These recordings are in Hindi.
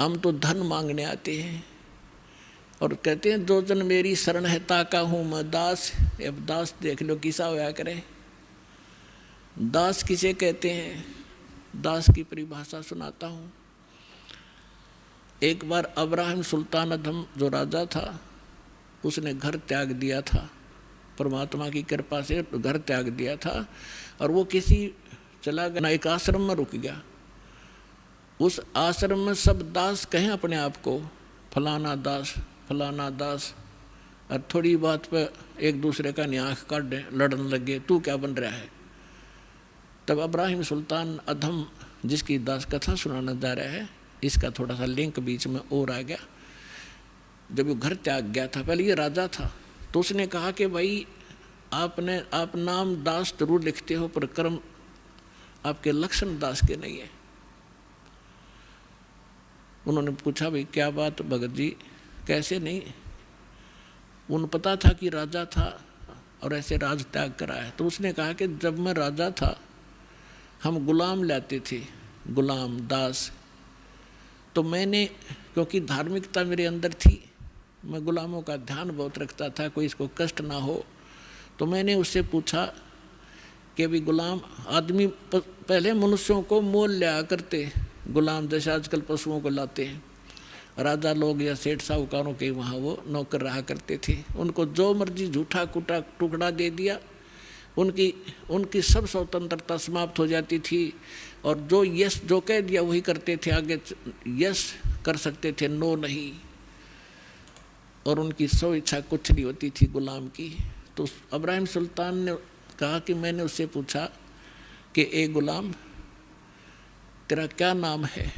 हम तो धन मांगने आते हैं और कहते हैं जो जन मेरी शरण है ताका हूँ मैं दास। अब दास देख लो किसा होया करे। दास किसे कहते हैं, दास की परिभाषा सुनाता हूँ। एक बार अब्राहम सुल्तान अधम जो राजा था उसने घर त्याग दिया था, परमात्मा की कृपा से घर त्याग दिया था और वो किसी चला गया, एक आश्रम में रुक गया। उस आश्रम में सब दास कहें अपने आप को, फलाना दास फलाना दास, और थोड़ी बात पर एक दूसरे का आँख काट दे, लड़ने लगे, तू क्या बन रहा है। तब अब्राहिम सुल्तान अधम जिसकी दास कथा सुनाना जा रहा है, इसका थोड़ा सा लिंक बीच में और आ गया। जब वो घर त्याग गया था, पहले ये राजा था, तो उसने कहा कि भाई आप नाम दास जरूर लिखते हो पर कर्म आपके लक्षण दास के नहीं है। उन्होंने पूछा भाई क्या बात भगत जी, कैसे नहीं। उन पता था कि राजा था और ऐसे राज त्याग करा है। तो उसने कहा कि जब मैं राजा था हम गुलाम लाते थे, गुलाम दास, तो मैंने क्योंकि धार्मिकता मेरे अंदर थी, मैं गुलामों का ध्यान बहुत रखता था, कोई इसको कष्ट ना हो। तो मैंने उससे पूछा कि भी गुलाम आदमी पहले मनुष्यों को मोल लिया करते, गुलाम जैसे आजकल पशुओं को लाते हैं। राजा लोग या सेठ साहूकारों के वहाँ वो नौकर रहा करते थे, उनको जो मर्जी झूठा कुटा टुकड़ा दे दिया, उनकी सब स्वतंत्रता समाप्त हो जाती थी और जो यस जो कह दिया वही करते थे, आगे यस कर सकते थे, नो नहीं, और उनकी सो इच्छा कुछ नहीं होती थी गुलाम की। तो अब्राहिम सुल्तान ने कहा कि मैंने उससे पूछा कि ए गुलाम तेरा क्या नाम है।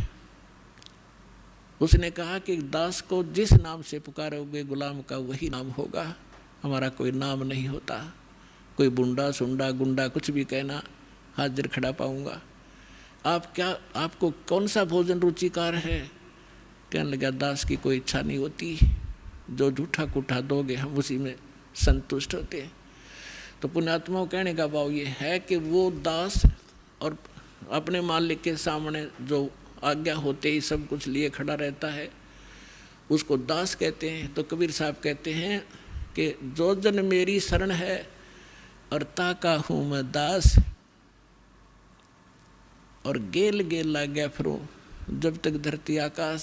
उसने कहा कि दास को जिस नाम से पुकारोगे गुलाम का वही नाम होगा, हमारा कोई नाम नहीं होता, कोई बुंडा सुंडा गुंडा कुछ भी कहना हाजिर खड़ा पाऊंगा। आपको कौन सा भोजन रुचिकार है। कहने लगा दास की कोई इच्छा नहीं होती, जो झूठा कुठा दोगे हम उसी में संतुष्ट होते हैं। तो पुण्यात्माओं कहने का भाव ये है कि वो दास और अपने मालिक के सामने जो आज्ञा होते ही सब कुछ लिए खड़ा रहता है, उसको दास कहते हैं। तो कबीर साहब कहते हैं कि जो जन मेरी शरण है और ताका हूँ मैं दास, और गेल गेल ला गया फिरूं जब तक धरती आकाश।